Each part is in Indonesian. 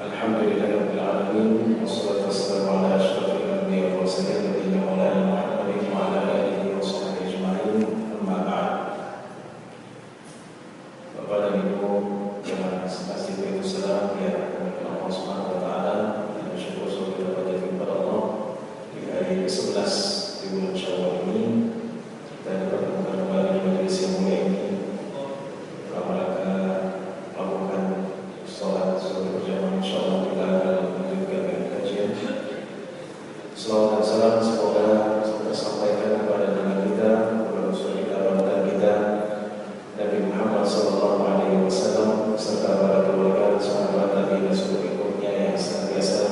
Alhamdulillahirabbil alamin wassalatu wassalamu ala asyrofil anbiya'i wal mursalin nabiyina maulana Muhammadin wa ala alihi wa sahbihi ajma'in. Amma ba'd. Bapak dan Ibu yang masih bersalam ya Allah Subhanahu wa taala, dan syukur kita panjatkan kepada Allah di hari ke-11 di bulan Syawal ini kita dipertemukan kembali di majelis yang mulia ini. Salawat dan salam semoga tersampaikan kepada Nabi kita, kepada Rasul kita, panutan kita, Nabi Muhammad SAW, serta para keluarga, sahabat Nabi dan seluruh pengikutnya yang senantiasa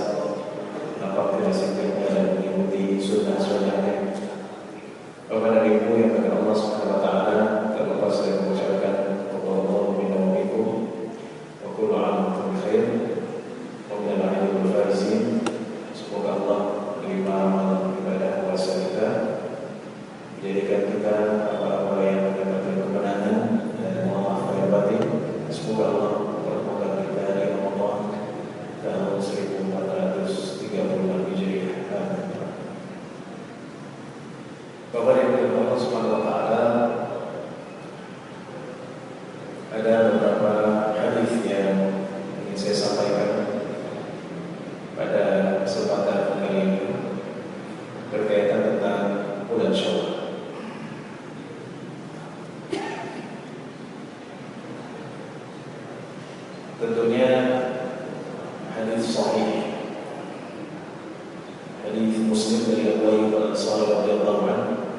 nampak dari sikapnya dan mengikuti sunnah-sunnahnya. Bapak dan Ibu yang berkata Allah Subhanahu wa taala, tak lupa saya mengucapkan Allahu minna wa minkum wa kullu 'aam bi khair wa minal aidil faizin. Semoga Allah menerima amal ibadah puasa kita, menjadikan kita apa-apa yang mendapatkan kemenangan dan mohon maaf lahir batin. Semoga Allah mempertemukan kita di Ramadan tahun 1436 Hijriah. Bapak yang dimuliakan Allah Subhanahu wa taala, ada beberapa hadis yang ingin saya sampaikan pada kesempatan kali ini berkaitan tentang bulan Syawal. Tentunya hadis sahih, hadis Muslim dari Abu Ayyub Al-Ansari radhiyallahu anhu,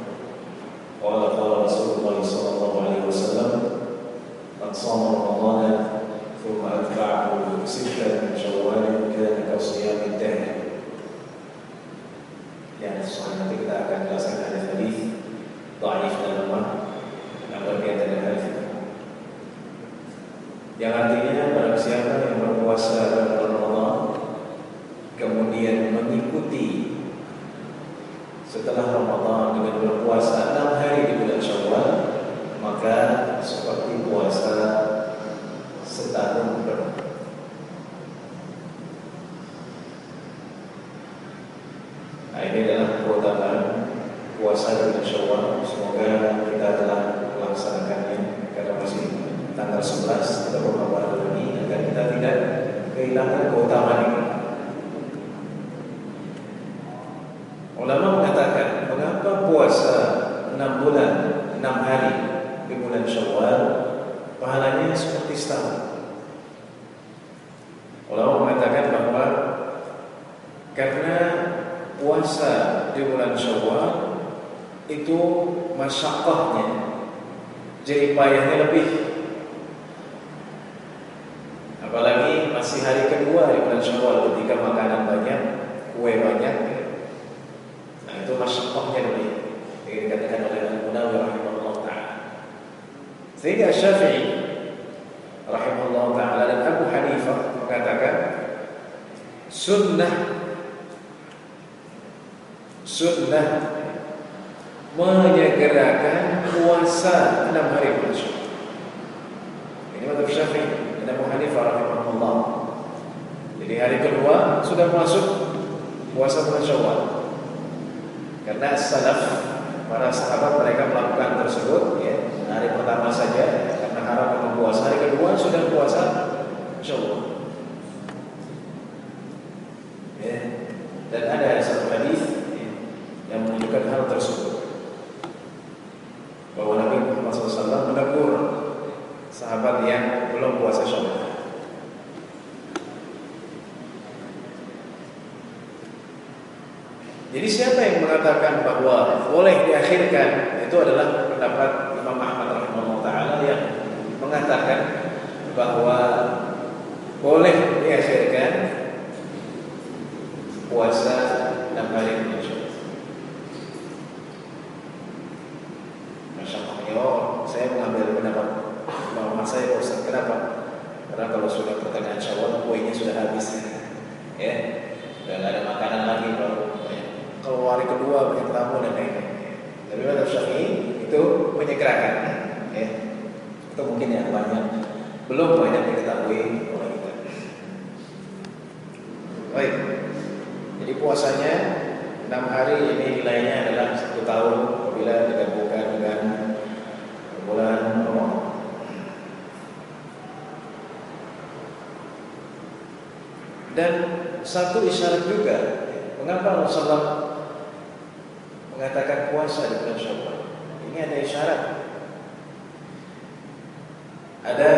qala Rasulullah sallallahu alaihi wasallam, man shama Ramadhana thumma atba'ahu sittan min Syawal kana ka shiyamid dahr. Yang soal nanti kita akan jelaskan hadis-hadis dhaif dan lemah yang berkaitan dengan hadis itu. Yang artinya barang siapa yang berpuasa pada bulan Ramadan kemudian mengikuti setelah Ramadan dengan berpuasa 6 hari di bulan Syawal, maka seperti puasa setahun penuh. Nah, ini adalah keutamaan puasa di bulan Syawal. Semoga kita telah melaksanakannya karena masih tanggal 11 atau beberapa hari lagi agar kita tidak kehilangan keutamaan ini. Ulama mengatakan, mengapa puasa 6 bulan, 6 hari di bulan Syawal pahalanya seperti setahun? Ulama mengatakan bahwa karena puasa di bulan Syawal itu masyaqqahnya, jerih payahnya lebih. Apalagi masih hari kedua di bulan Syawal ketika makanan banyak, kue banyak. Nah, itu masyaqqahnya lebih. Ini dikatakan oleh Al-Munawi rahimahullah ta'ala. Sehingga Syafi'i rahimahullah ta'ala dan Abu Hanifah mengatakan sunnah menyegerakan puasa 6 hari bulan Syawal. Ini mazhab Syafi'i dan Abu Hanifah rahimahullah. Jadi hari kedua sudah masuk puasa bulan Syawal. Karena salaf, para sahabat mereka melakukan tersebut ya. Hari pertama saja karena haram untuk puasa, hari kedua sudah puasa Syawal. Ya. Dan ada satu hadis yang menunjukkan hal tersebut, bahwa Nabi Muhammad SAW menegur sahabat yang belum puasa Syawal. Jadi siapa yang mengatakan bahwa boleh diakhirkan, itu adalah pendapat Imam Ahmad rahimahullah ta'ala yang mengatakan bahwa boleh diakhirkan puasa 6 hari bulan Syawal. Saya mengambil pendapat Imam saya, Ustaz, kenapa? Karena kalau sudah pertengahan Syawal kuenya sudah habis, ya, sudah nggak ada makanan lagi, kalau hari kedua banyak tamu dan lain-lain. Tapi mazhab Syafi'i itu menyegerakan, ya, itu mungkin yang belum banyak diketahui oleh kita. puasanya 6 hari ini nilainya adalah 1 tahun apabila digabungkan dengan bulan Ramadan. Dan satu isyarat juga, mengapa Rasulullah mengatakan puasa di bulan Syawal? Ini ada isyarat. Ada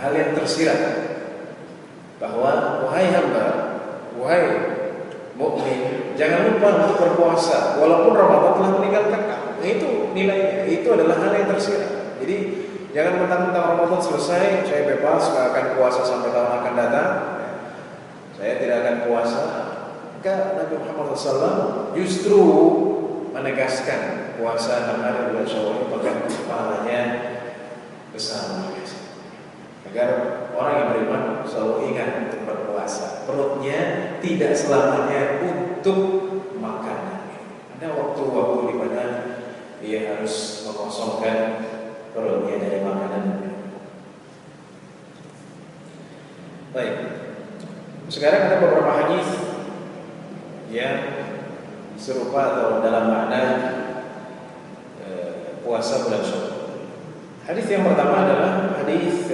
hal yang tersirat bahwa wahai hamba, wahai mukmin, jangan lupa untuk berpuasa walaupun Ramadan telah meninggalkan kamu. Itu nilainya, itu adalah hal yang tersirat. Jadi jangan mentang-mentang Ramadan selesai, saya bebas, gak akan puasa sampai tahun akan datang, saya tidak akan puasa. Maka Nabi Muhammad SAW justru menegaskan puasa 6 hari bulan Syawal bahkan pahalanya besar, agar orang yang beriman selalu ingat untuk berpuasa. Perutnya tidak selamanya untuk makanan. Ada waktu-waktu di mana dia harus mengosongkan perutnya dari makanan. Baik. Sekarang ada beberapa hadis yang serupa atau dalam makna puasa bulan Syawal. Hadis yang pertama adalah hadis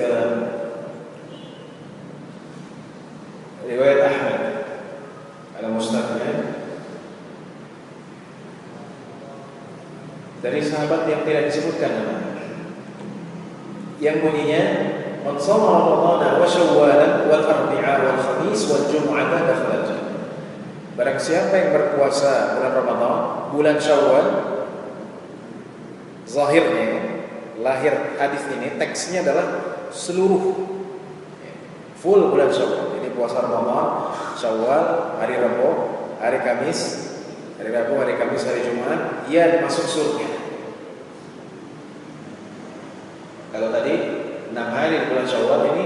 riwayat Ahmad al-Musnadnya dari sahabat yang tidak disebutkan namanya, yang bunyinya man shoma ramadhana wa syawwalan wal arbi'a wal khamis wal jum'ata dakhala jannah. Barang siapa yang berpuasa bulan Ramadan, bulan Syawal, zahirnya lahir hadis ini teksnya adalah seluruh full bulan Syawal. Jadi puasa Ramadan, Syawal, hari Rabu, hari Kamis, hari Rabu, hari Kamis, hari Jumat, ia masuk surga. Kalau tadi 6 hari di bulan Syawal, ini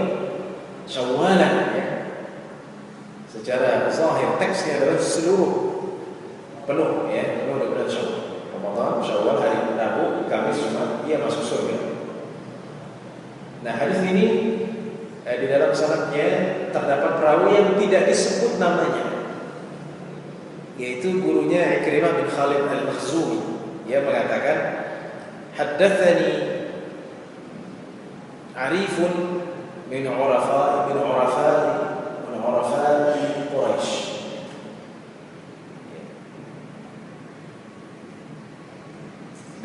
Syawalan ya. Secara zahir teksnya adalah seluruh penuh ya, penuh di bulan Syawal. Ramadan, Syawal, hari Rabu, Kamis, Jumat, ia masuk surga. Nah, hadis ini di dalam sanadnya terdapat perawi yang tidak disebut namanya, yaitu gurunya Ikrimah bin Khalid al-Makhzumi. Ia mengatakan, haddatsani Arifun min Urafa Quraisy.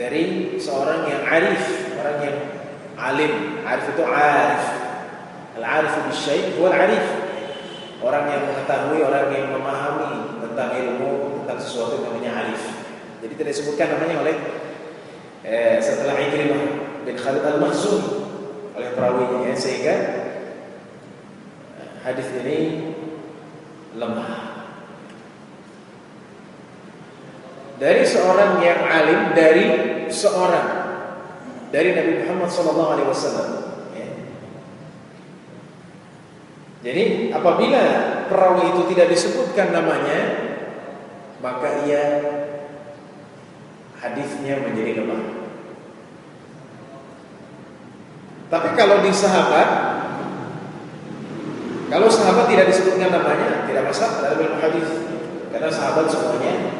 Dari seorang yang arif, orang yang alim. Arif itu arif. Al-arif bisyai' huwa al-arif. Orang yang mengetahui, orang yang memahami tentang ilmu, tentang sesuatu namanya arif. Jadi tidak disebutkan namanya oleh setelah Ikrimah bin Khalid al-Makhzumi oleh perawinya ya, sehingga hadis ini lemah. Dari seorang yang alim, dari seorang dari Nabi Muhammad SAW. Ya. Jadi apabila perawi itu tidak disebutkan namanya, maka ia hadisnya menjadi lemah. Tapi kalau di sahabat, kalau sahabat tidak disebutkan namanya, tidak masalah dalam ilmu hadis, karena sahabat semuanya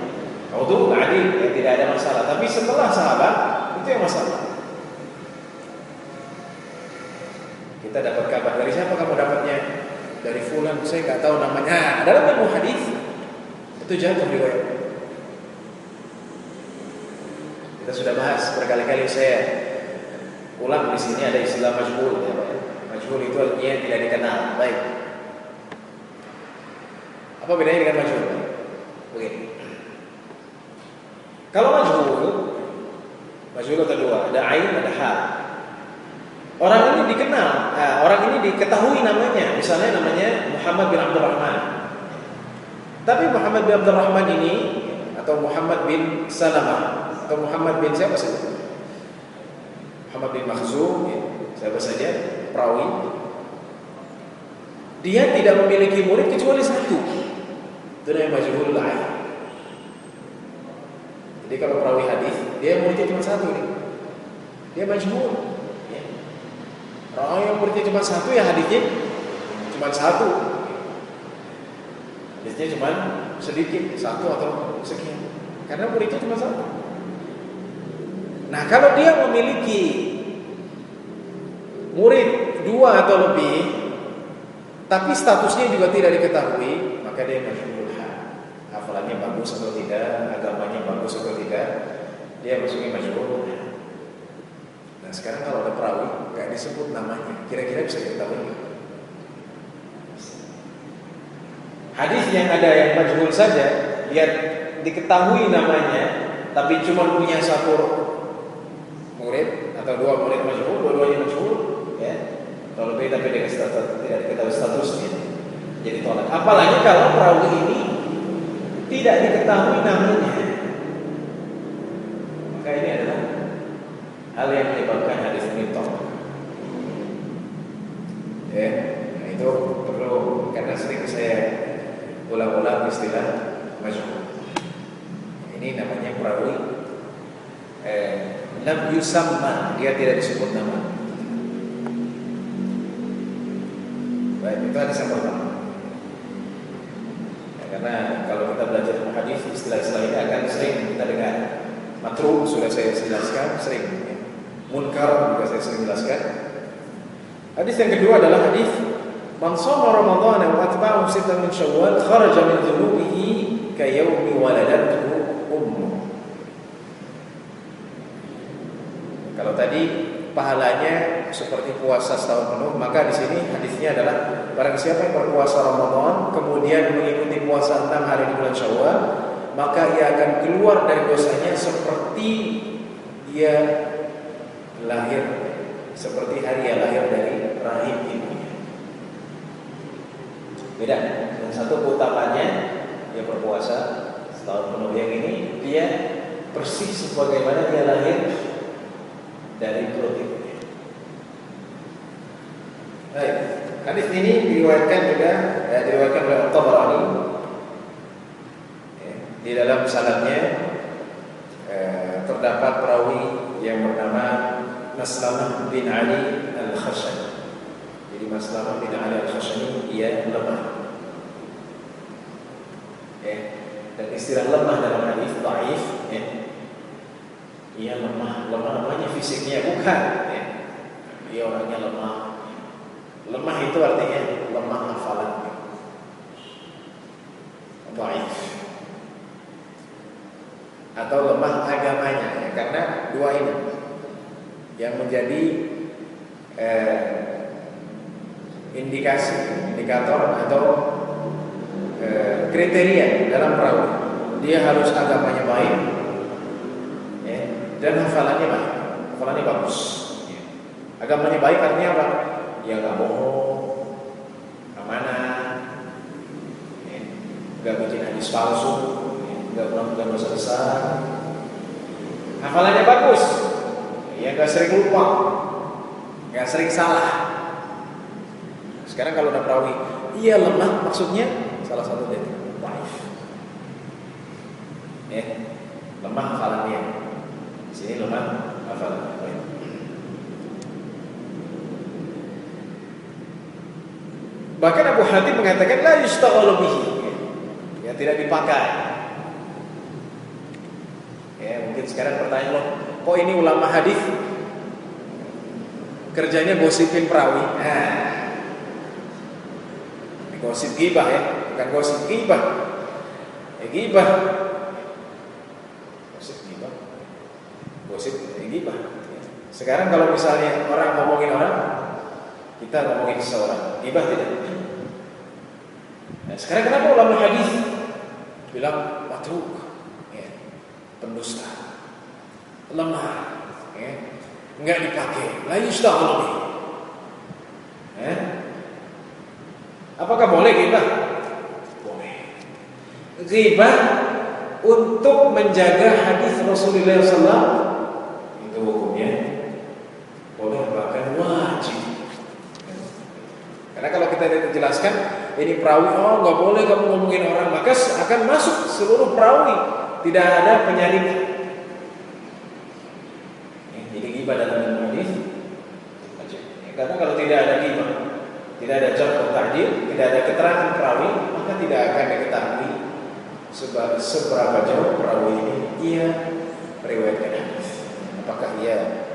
udhul adil, ya, tidak ada masalah. Tapi setelah sahabat itu yang masalah. Kita dapat kabar dari siapa kamu dapatnya? Dari fulan, saya nggak tahu namanya. Dalam ilmu hadis itu jatuh riwayat. Kita sudah bahas berkali-kali, saya ulang di sini ada istilah majhul, ya, Pak. Majhul itu artinya tidak dikenal. Baik. Apa bedanya dengan majhul? Begini. Kalau majhul ada dua, ada ain, ada hal. Orang ini dikenal, orang ini diketahui namanya, misalnya namanya Muhammad bin Abdurrahman. Tapi Muhammad bin Abdurrahman ini, atau Muhammad bin Salamah, atau Muhammad bin siapa saja, Muhammad bin Makhzum, ya, siapa saja, perawi, dia tidak memiliki murid kecuali satu. Itu namanya majhulul ain. Jadi kalau perawi hadis, dia muridnya cuma satu nih. Dia majhul. Ya. Orang yang muridnya cuma satu, ya hadisnya cuma satu. Hadisnya cuma sedikit, satu atau sekian. Karena muridnya cuma satu. Nah, kalau dia memiliki murid 2 atau lebih, tapi statusnya juga tidak diketahui, maka dia majhulul hal. Hafalannya bagus atau tidak, agamanya bagus atau tidak, dia masuknya majhulul hal. Nah, sekarang kalau ada perawi nggak disebut namanya, kira-kira bisa diketahui nggak? Hadis yang ada yang majhul saja, lihat diketahui namanya, tapi cuma punya satu murid atau 2 murid majhul, dua-duanya majhul, ya. Kalau lebih tapi tidak diketahui statusnya, jadi tolak. Apalagi kalau perawi ini tidak diketahui namanya, maka ini adalah hal yang menyebabkan hadis ini tolak. Ya, nah itu perlu, karena sering saya ulang-ulang istilah majhul. Ini namanya perawi lam yusamma, dia tidak disebut nama. Baik, itu hadis yang pertama. Ya, karena kalau kita belajar hadis, istilah-istilah ini akan sering kita dengar. Matruh sudah saya jelaskan sering. Ya. Munkar juga saya sering jelaskan. Hadis yang kedua adalah hadis man shoma Ramadan wa atba'ahu sittan min Syawal kharaja min dhunubihi ka yaumi waladathu ummu. Kalau tadi pahalanya seperti puasa setahun penuh, maka di sini hadisnya adalah barang siapa yang berpuasa Ramadan kemudian mengikuti puasa 6 hari di bulan Syawal, maka ia akan keluar dari dosanya seperti dia lahir, seperti hari ia lahir dari rahim ibunya. Beda. Yang satu keutamaannya dia berpuasa setahun penuh, yang ini dia persis sebagaimana dia lahir dari perut ibunya. Baik, hadis ini diriwayatkan juga diriwayatkan oleh Tabarani. Di dalam sanadnya terdapat perawi yang bernama Maslamah bin Ali Al-Khashani. Jadi Maslamah bin Ali Al-Khashani ia lemah. Dan istilah lemah dalam hadis dhaif, ia lemah namanya fisiknya bukan, dia orangnya lemah. Lemah itu artinya lemah hafalannya, dhaif, atau lemah agamanya, ya, karena dua ini yang menjadi indikator atau kriteria dalam perawi. Dia harus agamanya baik, ya, dan hafalannya baik, hafalannya bagus. Ya. Agamanya baik artinya apa? Ya nggak bohong, amanah, ya, nggak bikin hadis palsu, ya, nggak melakukan dosa besar. Hafalannya bagus, ya nggak sering lupa, nggak sering salah. Sekarang kalau ada perawi, iya lemah, maksudnya salah satu dari dhaif. Ya, lemah hafalannya. Di sini lemah hafalan. Bahkan Abu Hatim mengatakan la yushtaghalu bihi. Ya, tidak dipakai. Ya, mungkin sekarang pertanyaan loh, kok ini ulama hadis kerjanya gosipin perawi? Nah, gosip ghibah ya, bukan gosip ghibah. Ghibah. Gosip ghibah. Gosip ghibah. Sekarang kalau misalnya orang ngomongin orang, kita ngomongin seseorang, ghibah tidak? Nah, sekarang kenapa ulama hadis bilang matruk, ya, pendusta, lemah, ya, enggak dipakai, la yustaghalu bihi. Ya. Apakah boleh ghibah? Boleh. Ghibah untuk menjaga hadis Rasulullah SAW itu hukumnya boleh, bahkan wajib. Karena kalau kita jelaskan ini perawi, oh nggak boleh kamu ngomongin orang, maka akan masuk seluruh perawi, tidak ada penyaringan. Jadi ghibah dalam hadis wajib. Karena kalau tidak ada ghibah, tidak ada jarh dan ta'dil, tidak ada keterangan perawi, maka tidak akan diketahui seberapa jauh perawi ini ia meriwayatkan hadis. Apakah ia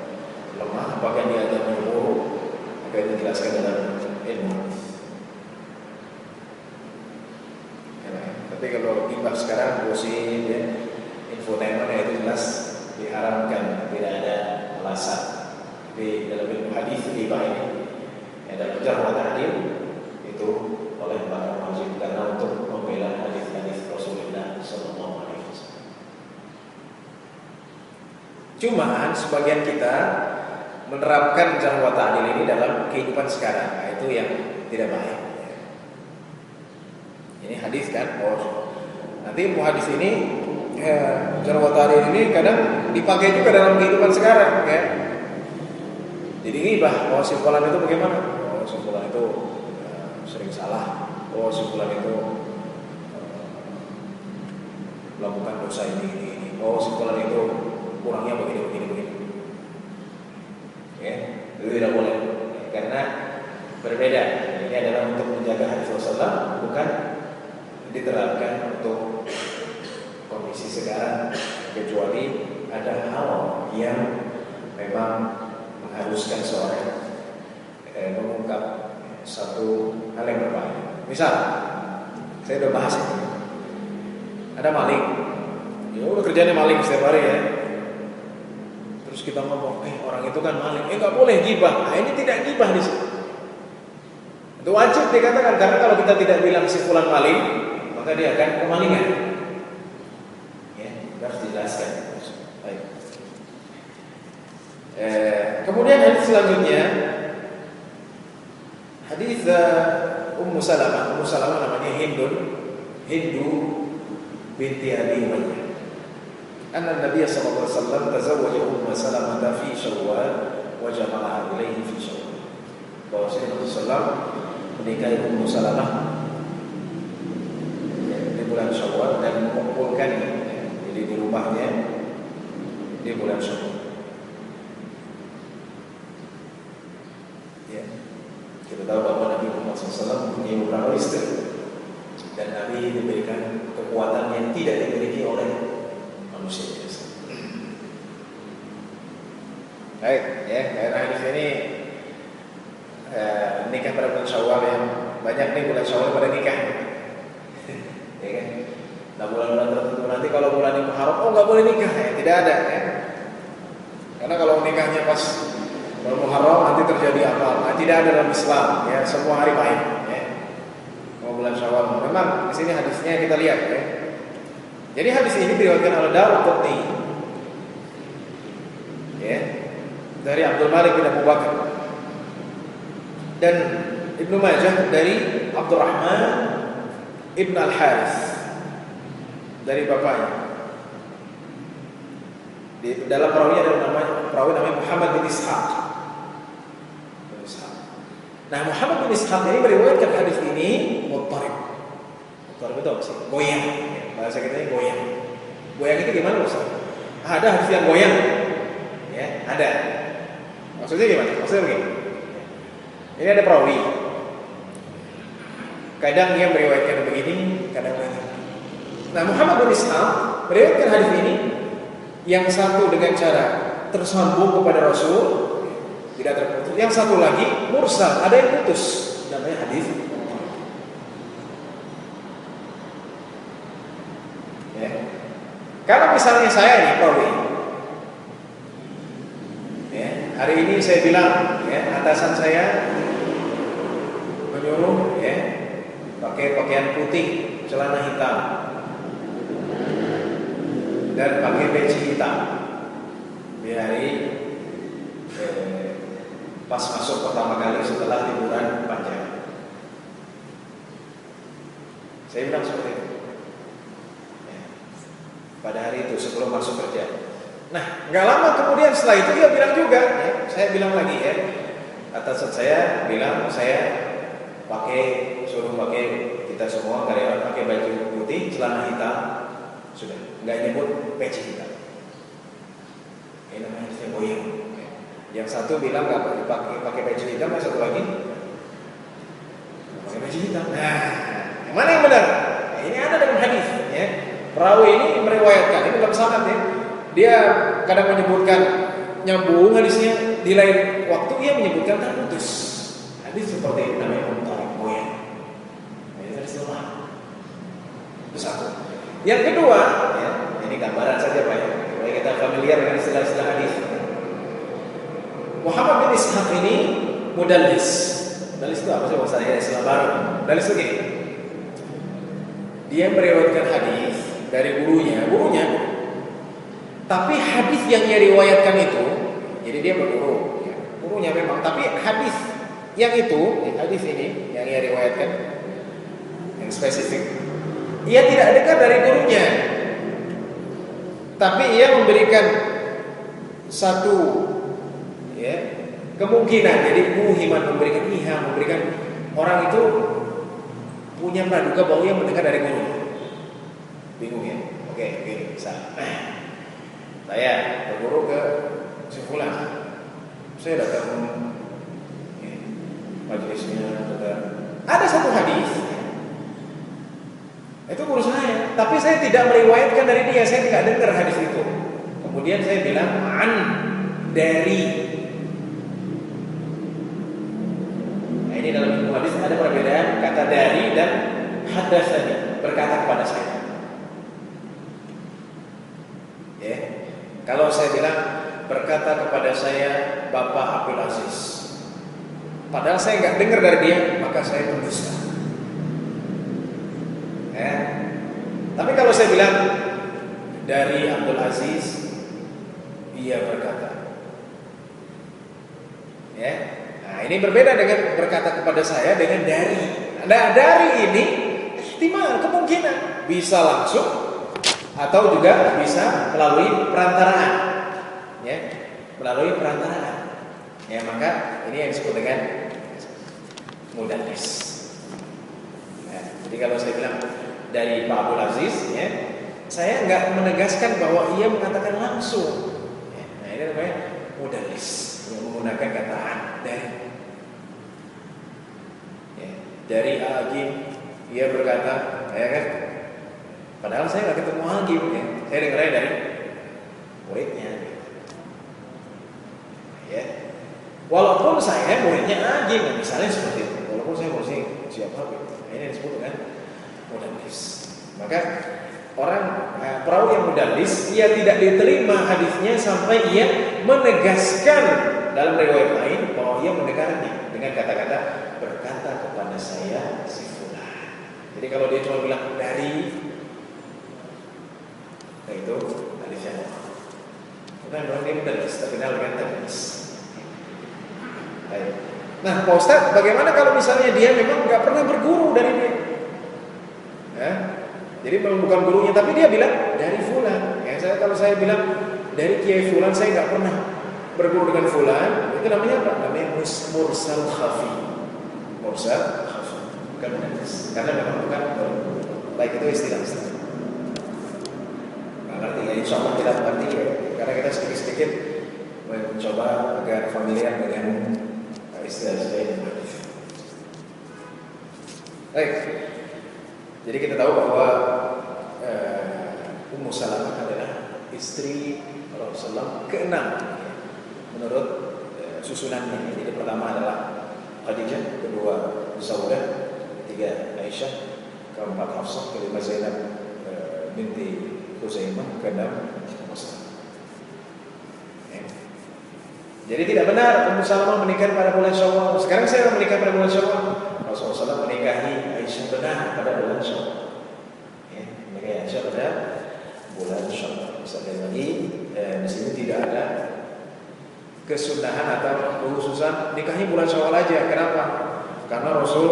lemah, apakah dia ada menyuruh, maka itu dijelaskan dalam ilmu. Tapi kalau ghibah sekarang gosip ya, infotainment ya, itu jelas diharamkan, tidak ada alasan. Di dalam ilmu hadis ghibah ini ya, dalam jarh wa ta'dil itu oleh para wajib karena untuk membela hadis-hadis Rasulullah sallallahu alaihi wasallam. Cuman sebagian kita menerapkan jarh wa ta'dil ini dalam kehidupan sekarang, nah, itu yang tidak baik. Ini hadis kan, nanti ilmu hadis ini jarh wa ta'dil ini kadang dipakai juga dalam kehidupan sekarang ya. Jadi ghibah, si fulan itu bagaimana? Si fulan itu sering salah. Si fulan itu melakukan dosa ini. Si fulan itu kurangnya begini. Ya, itu tidak boleh. Karena berbeda. Ini adalah untuk menjaga hadis Rasulullah, bukan diterapkan untuk kondisi sekarang, kecuali ada hal yang memang mengharuskan seorang mengungkap satu hal yang berbahaya. Misal, saya udah bahas ini. Ada maling, ya udah kerjanya maling setiap hari ya. Terus kita ngomong, orang itu kan maling, nggak boleh ghibah. Nah, ini tidak ghibah di sini. Itu wajib dikatakan, karena kalau kita tidak bilang si fulan maling, maka dia akan kemalingan. Ya, harus dijelaskan. Baik. Kemudian hadis selanjutnya, hadis Ummu Salamah. Ummu Salamah namanya Hindu binti Abi Umayyah. Anna Nabi sallallahu alaihi wasallam tazawwaja Ummu Salamah fi Syawal wa jama'aha ilayhi fi Syawal. Bahwa Nabi sallallahu menikahi Ummu Salamah di bulan Syawal dan mengumpulkan jadi di rumahnya di bulan Syawal. Kita tahu bahwa Nabi Muhammad SAW mempunyai beberapa istri dan Nabi diberikan kekuatan yang tidak dimiliki oleh manusia biasa. Baik, ya, karena hadis ini nikah pada bulan Syawal yang banyak nih bulan Syawal pada nikah, ya kan? Nah bulan-bulan tertentu nanti kalau bulan Muharram, nggak boleh nikah, ya tidak ada, ya. Karena kalau nikahnya pas kalau Muharram nanti terjadi apa? Nah, tidak ada dalam Islam, ya, semua hari baik, ya. Mau bulan Syawal, memang di sini hadisnya kita lihat, ya. Jadi hadis ini diriwayatkan oleh Daruqutni, ya, dari Abdul Malik bin Abu Bakar, dan Ibnu Majah dari Abdurrahman ibn Al-Harith dari bapaknya. Di dalam perawinya ada perawi namanya Muhammad bin Ishaq. Nah, Muhammad bin Ishaq ini meriwayatkan hadis ini muttarib. Muttarib itu apa sih? Goyang. Bahasa kita ini goyang. Goyang itu gimana Ustaz? Ada hadis yang goyang. Ya, ada. Maksudnya gimana? Maksudnya begini. Ini ada perawi. Kadang dia meriwayatkan begini, kadang begini. Nah, Muhammad bin Ishaq meriwayatkan hadis ini yang satu dengan cara tersambung kepada Rasul, tidak terputus. Yang satu lagi mursal, ada yang putus, namanya hadis. Ya. Kalau misalnya saya nih perawi, ya, hari ini saya bilang, ya, atasan saya menyuruh, ya, pakai pakaian putih, celana hitam, dan pakai peci hitam di hari pas masuk pertama kali setelah liburan panjang. Saya bilang seperti itu, ya, pada hari itu sebelum masuk kerja. Nah, nggak lama kemudian setelah itu dia bilang juga, ya, saya bilang lagi, ya, atasan saya bilang saya suruh pakai, kita semua karyawan pakai baju putih, celana hitam, sudah nggak nyebut peci hitam. Ini namanya goyang. Yang satu bilang nggak pakai baju hitam, yang satu lagi pakai baju hitam. Nah, yang mana yang benar? Nah, ini ada dalam hadis. Ya. Perawi ini meriwayatkan, ini dalam sanad ya. Dia kadang menyebutkan nyambung hadisnya, di lain waktu ia menyebutkan terputus. Hadis seperti ini namanya mutarik goyang. Ini hadis lemah. Itu satu. Yang kedua, ya, ini gambaran saja Pak ya. Supaya kita familiar dengan istilah-istilah hadis. Muhammad bin Ishaq ini mudallis. Mudallis itu apa sih bahasanya istilah baru? Mudallis itu gini. Dia meriwayatkan hadis dari gurunya. Tapi hadis yang dia riwayatkan itu, jadi dia berguru, ya, gurunya memang. Tapi hadis yang itu, hadis ini yang dia riwayatkan, yang spesifik, ia tidak dengar dari gurunya. Tapi ia memberikan satu, ya, kemungkinan. Jadi memberikan orang itu punya praduga bahwa ia mendengar dari guru. Bingung ya? Oke, bisa. Saya berguru ke si fulan. Saya datang majelisnya, ada satu hadis. Itu guru saya, tapi saya tidak meriwayatkan dari dia, saya tidak dengar hadis itu. Kemudian saya bilang dari. Nah, ini dalam ilmu hadis ada perbedaan kata dari dan hadatsani, berkata kepada saya. Ya. Kalau saya bilang berkata kepada saya Bapak Abdul Aziz, padahal saya nggak dengar dari dia, maka saya berdusta. Tapi kalau saya bilang dari Abdul Aziz, dia berkata, ya, nah ini berbeda dengan berkata kepada saya dengan dari. Nah, dari ini ihtimal, kemungkinan bisa langsung atau juga bisa melalui perantaraan, ya, melalui perantaraan. Ya, maka ini yang disebut dengan mudallis. Ya, jadi kalau saya bilang dari Pak Abdul Aziz, ya, saya nggak menegaskan bahwa ia mengatakan langsung. Ya, nah ini namanya mudallis, yang menggunakan kata dari. Ya, dari Agim, ia berkata, ya kan? Padahal saya nggak ketemu Agim, ya. Saya dengarnya dari muridnya. Ya, walaupun saya muridnya Agim, misalnya seperti itu. Walaupun saya muridnya siapa, nah, ini disebut dengan mudallis. Maka orang perawi yang mudallis, ia tidak diterima hadisnya sampai ia menegaskan dalam riwayat lain bahwa ia mendengarnya dengan kata-kata berkata kepada saya si fulan. Jadi kalau dia cuma bilang dari, nah itu hadisnya bukan orang dia mudallis, terkenal dengan tadlis. Baik. Nah, Pak Ustadz, bagaimana kalau misalnya dia memang nggak pernah berguru dari dia? Ya, jadi memang bukan gurunya, tapi dia bilang dari fulan. Ya, kalau saya bilang dari Kiai fulan, saya nggak pernah berguru dengan fulan. Itu namanya apa? Namanya mursal khafi. Mursal khafi, bukan mudallis. Karena memang bukan baik itu istilah. Nggak ngerti ya, insya Allah tidak mengerti ya. Karena kita sedikit-sedikit mencoba agar familiar dengan istilah-istilah ini. Baik. Jadi kita tahu bahwa Ummu Salamah adalah istri Rasulullah ke-6 menurut susunannya. Jadi pertama adalah Khadijah, kedua Saudah, ketiga Aisyah, keempat Hafsah, kelima Zainab binti Khuzaimah, keenam Muslim. Jadi tidak benar Ummu Salamah menikah pada bulan Syawal. Sekarang saya menikah pada bulan Syawal. Rasulullah SAW menikahi Aisyah benar pada bulan Syawal. Ya, menikahi Aisyah pada bulan Syawal. Sekali lagi, di sini tidak ada kesunahan atau kekhususan nikahi bulan Syawal aja. Kenapa? Karena Rasul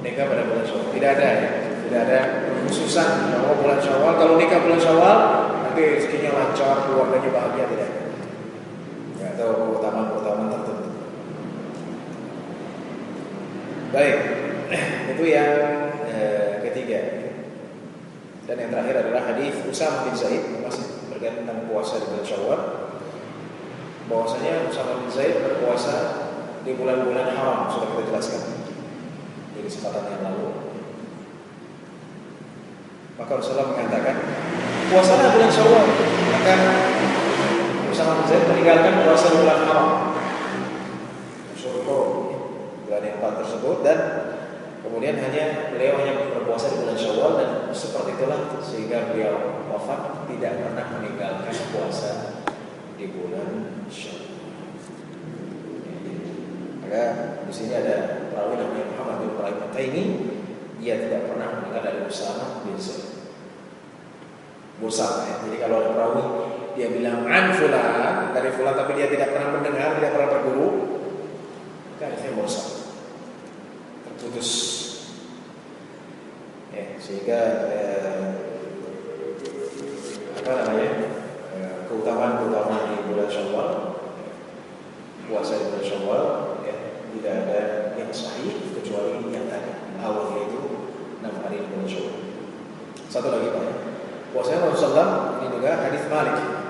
nikah pada bulan Syawal. Tidak ada ya. Tidak ada kekhususan bahwa bulan Syawal. Kalau nikah bulan Syawal nanti rezekinya lancar, keluarganya bahagia, tidak ada. Ya, atau keutamaan-keutamaan tertentu. Baik, itu yang ketiga. Dan yang terakhir adalah hadis Usamah bin Zaid, masih berkaitan tentang puasa di bulan Syawal. Bahwasanya Usamah bin Zaid berpuasa di bulan-bulan haram, sudah kita jelaskan. di kesempatan yang lalu. Maka Rasulullah mengatakan, puasalah bulan Syawal. Maka Usama bin Zaid meninggalkan puasa bulan Haram, bulan yang 4 tersebut, dan kemudian beliau hanya berpuasa di bulan Syawal, dan seperti itulah sehingga beliau wafat tidak pernah meninggalkan puasa di bulan Syawal. Maka di sini ada perawi namanya Muhammad bin Ibrahim At-Taimi, dia tidak pernah mendengar dari Usama bin Zaid. Mursal. Jadi kalau ada perawi dia bilang an fulan, dari fulan, tapi dia tidak pernah mendengar, tidak pernah berguru, maka itu mursal, terputus. Ya, sehingga keutamaan di bulan Syawal, puasa di bulan Syawal, ya, tidak ada yang sahih kecuali yang tadi awal, yaitu 6 hari di bulan Syawal. Satu lagi Pak, puasanya Rasulullah ini juga hadis Malik,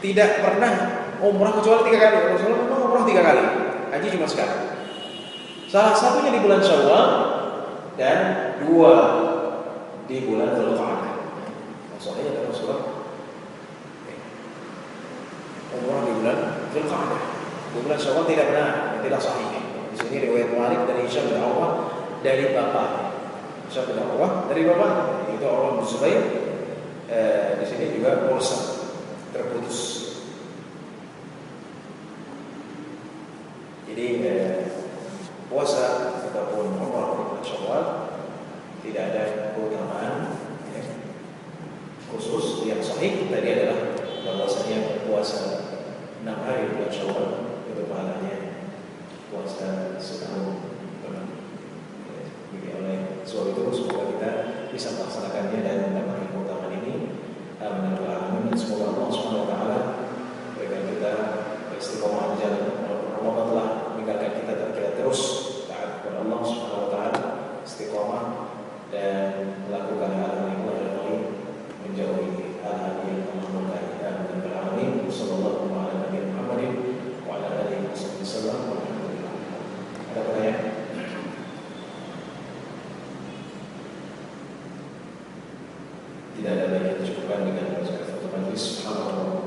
tidak pernah umrah kecuali 3 kali. Rasulullah memang umrah 3 kali, haji cuma sekali. Salah satunya di bulan Syawal dan 2 di bulan Dzulqa'dah. Maksudnya ada Rasulullah umrah di bulan Dzulqa'dah. Di bulan Syawal tidak benar, tidak sahih. Di sini riwayat Malik dari Hisham bin Urwah dari bapak. Hisham bin Urwah dari bapak, itu Urwah bin Zubair. Di sini juga mursal, terputus. Jadi puasa ataupun umrah di bulan Syawal tidak ada keutamaan khusus. Yang sahih tadi adalah bahwasanya puasa 6 hari di bulan Syawal itu pahalanya puasa setahun penuh. Oleh sebab itu semoga kita bisa melaksanakannya dan mendapatkan keutamaan ini. Amin. Semoga Allah Subhanahu wa taala berikan kita istiqomah di jalan Ramadan, telah meninggalkan kita dan kita terus taat kepada Allah Subhanahu wa taala, istiqomah dan melakukan hal-hal yang baik, menjauhi hal-hal yang menghambat. Amin. Sallallahu alaihi Muhammadin wa ala alihi wasallam. Ada pertanyaan? Tidak ada lagi, cukupkan dengan satu majlis. Subhanallah.